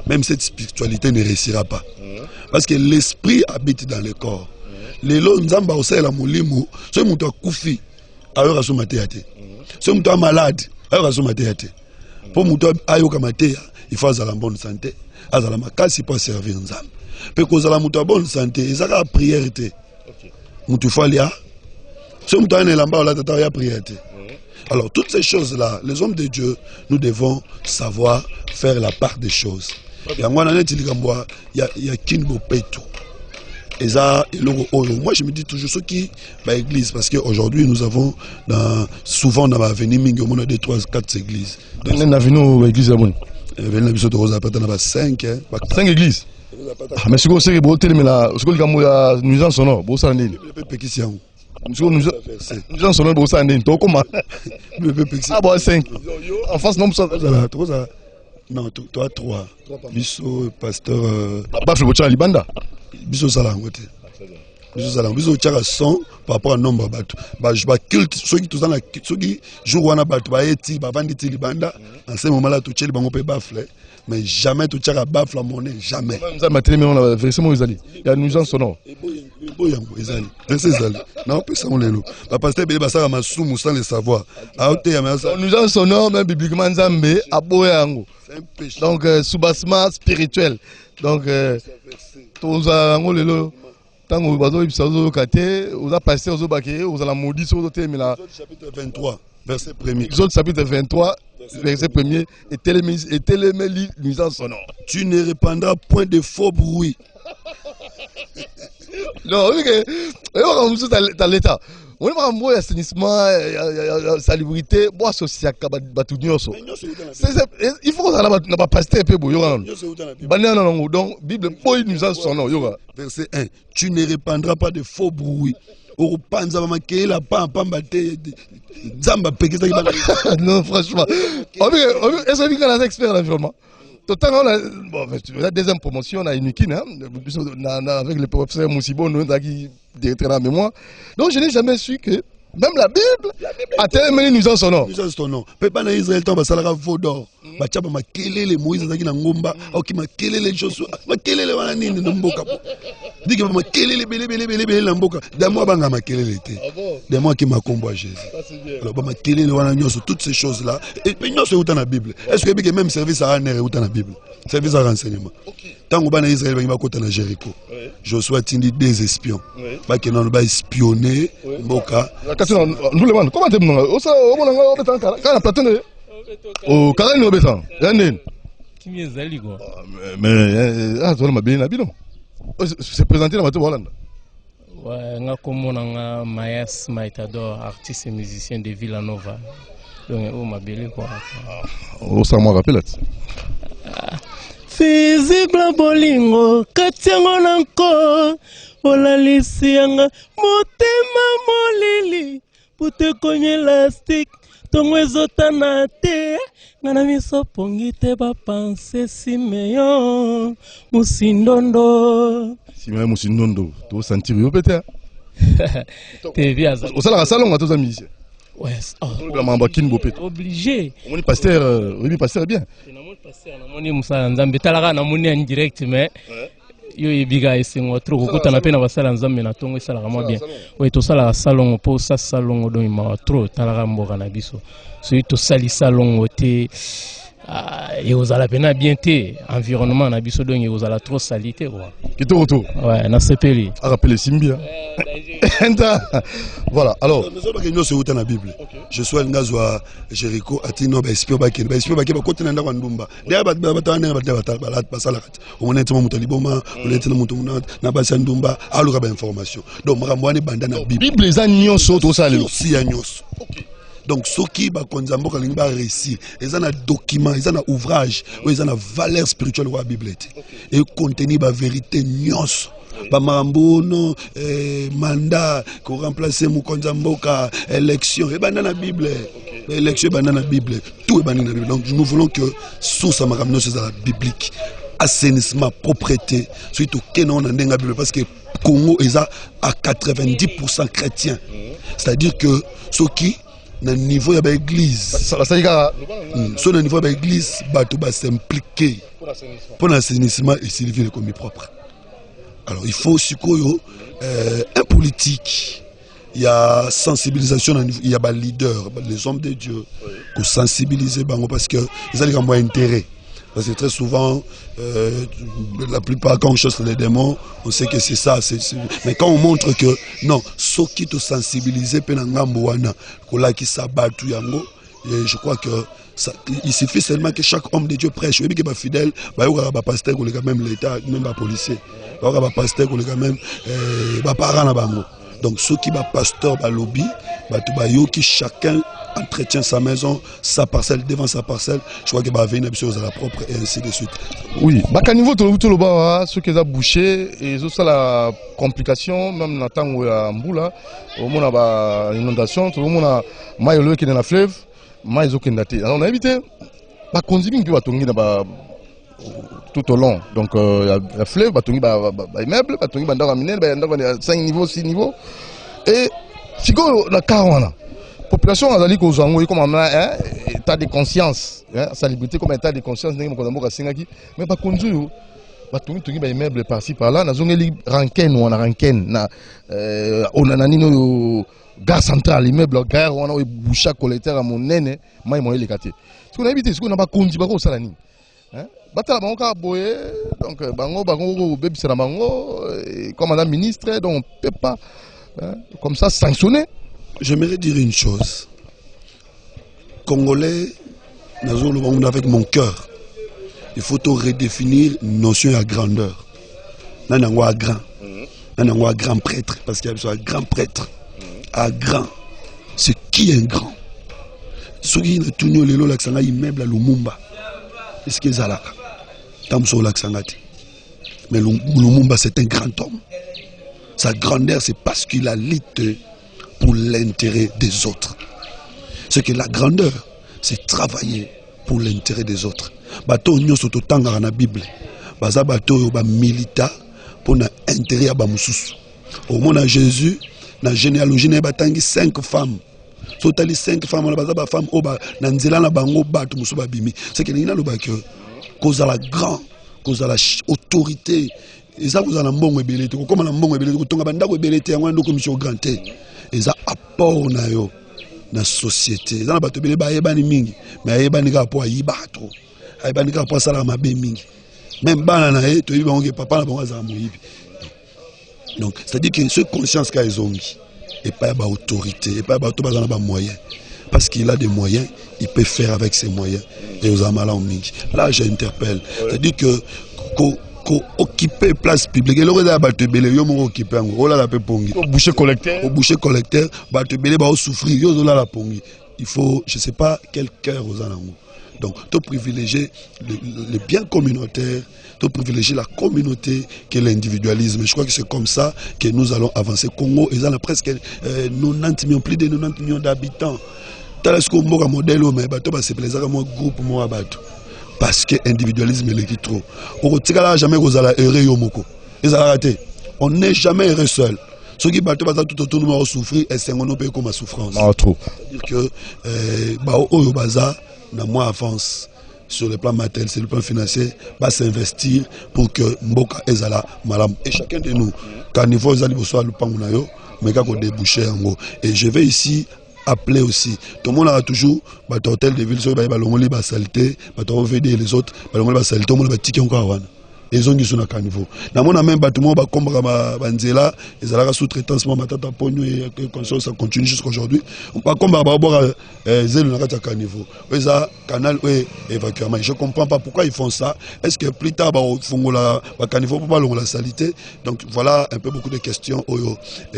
même cette spiritualité ne réussira pas. Parce que l'esprit habite dans le corps. Les lois nzamba osai la molimu, ce muto kufi, alors aso mateate. Ce muto malade, alors aso mateate. Pour muto ayo kamatea, il faut avoir la bonne santé, avoir la makasi pour servir nzamba. Parce que la muto bonne santé, ils ont la prière. Muto falia. Alors toutes ces choses-là, les hommes de Dieu, nous devons savoir faire la part des choses. Il y a Kinbo Peto. Moi je me dis toujours ce qui est l'église, parce qu'aujourd'hui nous avons souvent dans ma avenue, on a 2, 3, 4 églises. On a vu l'église à 5 églises. Mais ce que c'est que la nuisance sonore, nous en sommes pour ça, comment? Ah bon, 5. En face, non, ça. Non, toi 3. Bisso, pasteur. Bafle Bocha Libanda. Bisso Salangote. Bisso Salang. Bisso Tchara 100 par rapport à nombre de je vais culte ceux qui sont là, ceux qui jouent à Batu, Baeti, Bavanditi Libanda. En ce moment-là, tu tchèles Bango Bafle. Mais jamais tu tchara Bafle la monnaie, jamais. Nous avons matériel, mais on a versé mon Isali. Il y a nous en sonore. Non, personne ne l'a. Parce que les personnes sont sans le savoir. Nous en sonore, même bibliquement, Nzambe, à Boyango. Donc, soubassement spirituel. Donc, tous en lelo. Tant que vous avez passé aux Obaké, vous avez maudit sur le thème. Chapitre 23, verset 1er. Exode chapitre 23, verset 1er. Et télémélie nuisance sonore. Tu ne répandras point de faux bruits. Non, oui, dans l'état. On a un assainissement, salubrité, bois social, il faut qu'on n'a pas passé un peu. Donc, Bible, nous en son nom. Verset 1. Tu ne répandras pas de faux bruits okopanza bamakela pamba te nzamba pekisa kibala. Non, franchement. Est-ce que vous êtes expert en environnement? Totalement, la deuxième promotion, on a une avec le professeur Moussibo, nous avons directeur en mémoire. Donc je n'ai jamais su que même la Bible a tellement nous en son nom. Nous en son nom. Peuple en Israël, tant basalara vodor. Bachaba makelele Moïse zaki na ngomba, oki makelele Joshua, makelele wana nini na mboka. Diki makelele belé na mboka. Damo banga makelele te. Damo ki makombo à Jésus. Alors ba makelele wana nyoso toutes ces choses là. Et puis nyoso uta na Bible. Est-ce que bi même service à nere uta na Bible? Service à renseignement. Tant que bana Israël ba kota na Jéricho. Joshua tindi des espions. Ba ke non ba espionner mboka. Nous le monde, comment tu me dis? Ça, on a un peu de quand Platon est au carré nous obéissant. Yann. Qui est zali quoi? Mais ah, tu vois ma bien habillé non? C'est présenté dans ma tour Hollande. Ouais, on a comme on a Mayas Maitador, artiste et musicien de Villanova. Donc on m'a belé quoi. Oh, ça me rappelle. Physible bolingo, katiango nanko. Olalisianga motema molili pute konye elastique tongo ezotana te ngana miso pongi te bapanse Simeon Musindondo to sentir yo pete te viaza osala salon à tous amis ici ouais la mamba kin bo pete obligé on est pasteur oui pasteur bien na mon pasteur na moni musala nzambe talaka na moni en direct mais yo ibiga esengo trop kokutana pe na basala nzambe na tongo esalaka mwa bien oyo tosalaka salongo mpo sa salongo donc mawa trop talaka mboka na biso soki tosali salongo te ekozala pena bien te environnement na biso donc ekozala trop sali te quoi kitoko to ouais na sepeli rappelle Simbia voilà alors nous sommes dans la Bible je suis un gars à Jéricho atino ba espio ba côté na ndako ndumba ndia batana ba basala on est mo mutaliboma on est mo mutumuna na ba ndumba aluka ba information donc makambo ani banda na Bible les agnoso to sala si agnoso donc ceux qui ba konzambo ka lingba récit ils ont un document ils ont un ouvrage ils ont une valeur spirituelle wa Bible et contenu ba vérité nyos ba mambo no mandat ko remplacer mu konzamboka élection et banana Bible élection banana Bible tout est banana Bible donc nous voulons que sous ça makamno c'est la biblique assainissement propreté surtout que non on ndenga Bible parce que Congo est à 90% chrétien c'est-à-dire que ceux qui na niveau ya ba église sur le niveau de l'église bato ba s'impliquer pour l'assainissement et servir l'économie propre. Alors il faut aussi un politique, il y a sensibilisation, il y a des leaders, les hommes de Dieu, pour sensibiliser parce que ils ont un intérêt. Parce que très souvent, la plupart quand on chasse les démons, on sait que c'est ça. Mais quand on montre que non, ceux qui te sensibilisent, je crois que il suffit seulement que chaque homme de Dieu prêche. Et qu'il est fidèle, il y a pasteur, même l'État, même les policiers, il y a pasteur, même les parents. Donc ceux qui sont pasteur, lobby, qui chacun entretient sa maison, sa parcelle, devant sa parcelle, je crois qu'il va venir à la propre et ainsi de suite. Oui, à niveau tout le bas, ceux qui ont bouché, et ça la complication, même dans le temps où il y a un bout là, au moins il y a inondation, tout le monde a maillot qui est dans la fleuve, maillot qui est dans la terre. Alors on a évité, la consigne qui va tourner tout au long. Donc il y a la fleuve, il va tourner des immeubles, il va tourner des 5 niveaux, 6 niveaux. Et si on a 40 population a dit qu'aux Angolais comme un état de conscience, sa liberté comme un état de conscience, mais pas conduire. Tout les immeubles par-ci par-là, on a une rancaine, on a rancaine, on a une gare centrale, l'immeuble gare, on a une bouche collecteur à mon nene, moi et les quartiers. Ce qu'on a évité, ce qu'on n'a pas conduit, pas au salani. Batala bango ka boye, donc bango bébé c'est la bango, comme madame ministre, donc on peut pas comme ça sanctionner. J'aimerais dire une chose. Congolais, avec mon cœur, il faut redéfinir une notion de grandeur. Nous avons un grand. Nous avons un grand prêtre. Parce qu'il y a un grand prêtre. Un grand. C'est qui est un grand? Ceux qui ont tout le immeuble à Lumumba. Est-ce qu'ils ont là? Mais Lumumba, c'est un grand homme. Sa grandeur, c'est parce qu'il a lutté pour l'intérêt des autres. C'est que la grandeur, c'est travailler pour l'intérêt des autres. Bato nyo soto tanga na Bible. Baza bato yo ba milita pour l'intérêt à bamususu. Au monde à Jésus, na généalogie na batangi 5 femmes. Sotali 5 femmes, on a baza ba femme oba na nzela na bango bato musu ba bimi. C'est que nina lo ba que cause à la grand, cause à la autorité. Et ça vous en a mbongo ebele te comme na mbongo ebele te tonga banda ko ebele te yango ndoko mission grand te. Et ça apport na yo na société. Ça na bato ebele ba yebani mingi, mais yebani ka po ayibato. Ayebani ka po sala mabe mingi. Même bana na to yiba onge papa na bango za moyibi. Donc c'est-à-dire que ce conscience qu'a ils ont mis et pas ba autorité et pas ba to bazana ba moyens. Parce qu'il a des moyens, il peut faire avec ses moyens. Et aux amala en mingi. Là j'interpelle. C'est-à-dire que occuper place publique et le reste ba te belé yo mo occuper ngo ola la pe pongi au boucher collecteur ba te belé ba souffrir yo ola la pongi. Il faut je sais pas quel cœur aux alango. Donc tu privilégier le bien communautaire, tu privilégier la communauté que l'individualisme. Je crois que c'est comme ça que nous allons avancer. Congo ils ont presque 90 millions, plus de 90 millions d'habitants. Tel est-ce qu'on a modèle mais bato ba se plaisir à mon groupe moi bato. Parce que l'individualisme est trop. On ne jamais on n'est jamais heureux seul. Ceux qui battent tout autour de nous souffrir et c'est un peu comme ma souffrance. C'est-à-dire que au Baza, moi avance sur le plan matériel, sur le plan financier, va s'investir pour que Mboka Ezala Malam. Et chacun de nous, quand niveau Ezali Bosoa Lupangunayo, mais quand on débouche en gros. Et je vais ici appeler aussi. Tout le monde a toujours hôtel de ville, il va saleté, les autres, il va saleté, tout le monde va tiquer encore. Ils ont dit sur un niveau. Dans mon même bâtiment, comme Banzela, ils ont la sous-traitance, Matata Pogno, et ça continue jusqu'à aujourd'hui. On va comme Zélo à niveau. Ils ont canal évacuement. Je ne comprends pas pourquoi ils font ça. Est-ce que plus tard, ils font la caniveau pour pas la saleté. Donc voilà un peu beaucoup de questions. Ils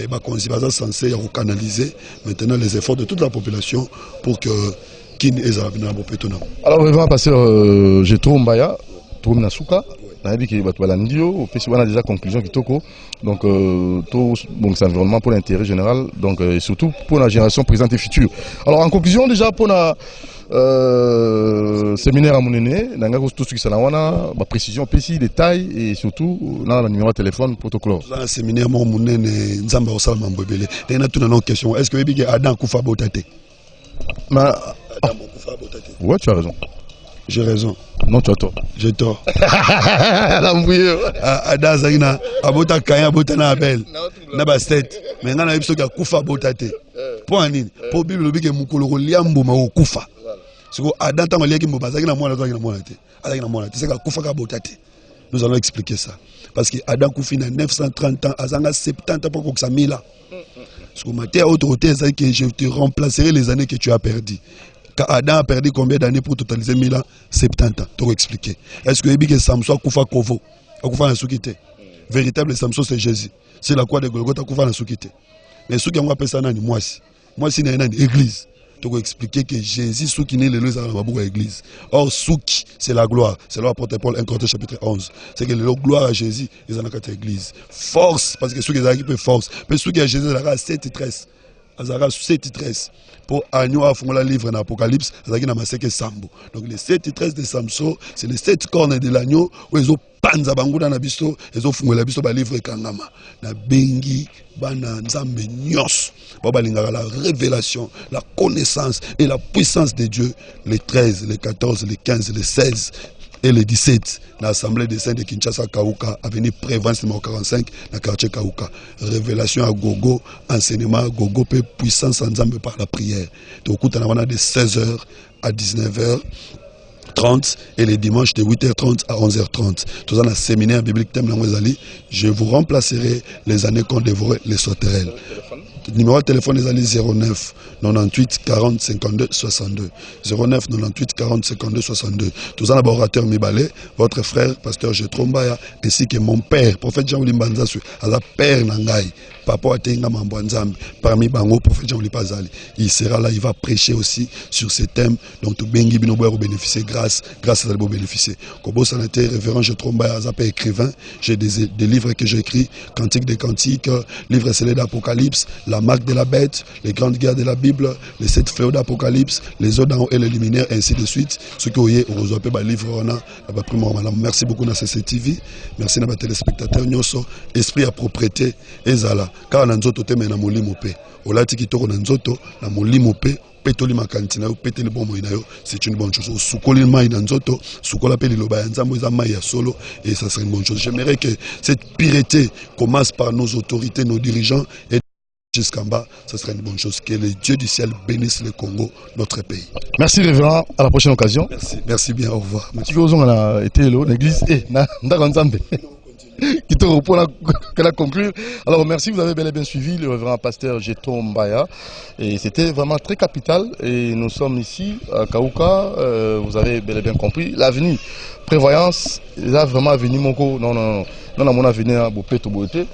sont censés canaliser maintenant les efforts de toute la population pour que Kin ait alors, on va passer Jetro Mbaya, Toum Nasuka. On a dit qu'il y a déjà conclusion qui toko donc tout bon c'est environnement pour l'intérêt général donc et surtout pour la génération présente et future. Alors en conclusion déjà pour la séminaire à Mounene, tout ce qui s'en a ma précision précis détails et surtout là le numéro de téléphone protocole. Là séminaire à Mounene Nzamba osala mambobele. Tena tuna non question est-ce que Bibi Adam Koufa Botate? Ouais tu as raison. J'ai raison. Non, tu as tort. J'ai tort. Ada Zagina, Abota Kaya, Abota Nabel, Nabastet, mais Nana Ipsoka Koufa Botate. Pour un pour Bible, le Mukolo Liambo Mao Koufa. Ce que Adam Tamalaki Mobazagina Moana Monate. Adagina Monate, c'est Koufa Botate. Nous allons expliquer ça. Parce que Adam Koufina 930 ans, Azanga 70 ans pour que ça mille. Ce que ma autorité, c'est que je te remplacerai les années que tu as perdues. Adam a perdu combien d'années pour totaliser 1000 ans? 70 ans. Tu vas expliquer. Est-ce que Samson a Koufa Kovo? A Koufa Nasukite? Véritable Samson, c'est Jésus. C'est la croix de Golgotha Koufa Nasukite. Mais ceux qui ont appelé ça, moi c'est une église. Tu vas expliquer que Jésus, ceux qui n'est l'église, c'est l'église. Or, Souki, c'est la gloire. C'est l'apôtre Paul 1 Corinthiens chapitre 11. C'est que la gloire à Jésus, ils ont la l'église. Force, parce que ceux qui ont équipé force. Mais ceux qui ont Jésus, ils ont 7 13. Azara 7 13 pour Agneau a fondé le livre dans l'Apocalypse, Azaki na maseke Sambo. Donc les 7 13 de Samson, c'est les 7 cornes de l'agneau où ils ont panza bango dans biso, ils ont fondé la biso ba livre kangama. Na bengi bana nzambe nyos. Baba lingara la révélation, la connaissance et la puissance de Dieu les 13, les 14, les 15, les 16 et le 17, l'Assemblée des Saints de Kinshasa Kauka, avenue Prévence numéro 45, dans le quartier Kauka. Révélation à gogo, enseignement à gogo, puissance en Zambé par la prière. Donc, on a de 16h à 19h30 et les dimanches de 8h30 à 11h30. Tout ça, dans le séminaire biblique Thème Langwezali, je vous remplacerai les années qu'on dévorait les sauterelles. Le numéro de téléphone est 09 98 40 52 62. 09 98 40 52 62. Tous les laborateurs Mibale, votre frère, pasteur Jetro Mbaya, ainsi que mon père, prophète Jean-Louis Mbanzasu, à la père Nangai, papa Atenga Mambouanzambi, parmi Bango, prophète Jean-Louis Pazali. Il sera là, il va prêcher aussi sur ces thèmes. Donc, tout Bengi Binoboya bénéficier grâce. grâce à beau bénéficier. Kobo Sanate, révérend je trompe Azapé écrivain, j'ai des livres que j'ai écrits, Cantique des Cantiques, livre scellé d'Apocalypse, la marque de la bête, les grandes guerres de la Bible, les 7 fléaux d'Apocalypse, les eaux d'en haut et les luminaires, ainsi de suite. Ce que vous voyez, on reçoit pas livre on a, merci beaucoup na CCTV, merci na ba téléspectateurs nyonso, esprit à propriété ezala. Car na nzoto te mena molimo pe. Olati kitoko na nzoto na molimo pe. Petoli makantina yo peteli bon moina yo, c'est une bonne chose. Soukoli mai na nzoto, soukola pe liloba nzambo eza mai ya solo et ça serait une bonne chose. J'aimerais que cette pureté commence par nos autorités, nos dirigeants et jusqu'en bas, ce serait une bonne chose. Que le Dieu du ciel bénisse le Congo, notre pays. Merci révérend, à la prochaine occasion. Merci bien, au revoir. L'église qui te reprend à conclure. Alors merci, vous avez bel et bien suivi le révérend pasteur Jeton Mbaya et c'était vraiment très capital et nous sommes ici à Kaouka, vous avez bel et bien compris l'avenir prévoyance, là vraiment avenir moko non mon avenir à Bopé to Boté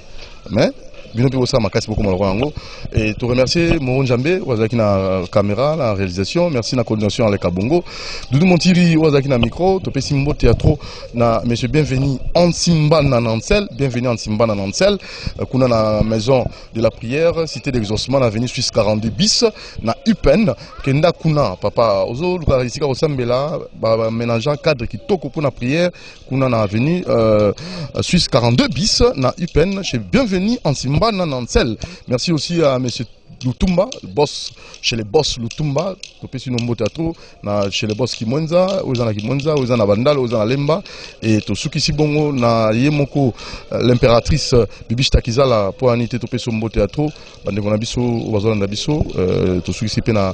mais bien sûr ça m'a cassé beaucoup malheureusement et te remercier Moron Djambé wazaki na caméra la réalisation, merci na coordination avec Kabongo Doudou Montiri wazaki na micro to pesi mbo théâtre na monsieur bienvenu en Simba na Nansel, bienvenue en Simba na Nansel kuna na maison de la prière cité d'exaucement na avenue Suisse 42 bis na Upen kenda kuna papa ozo luka risika osambela ba ménageant cadre qui toko pour la prière kuna na avenue Suisse 42 bis na Upen chez bienvenue en Simba na Nansel. Merci aussi à monsieur Lutumba, boss chez les boss Lutumba, topesi nombo théâtre na chez les boss Kimwenza, ozana Kimwenza, ozana Bandal, ozana Lemba et to suki sibongo na yemoko l'impératrice Bibish Takizala pour anité topesi nombo théâtre bande kona biso bazolanda biso to suki sipe na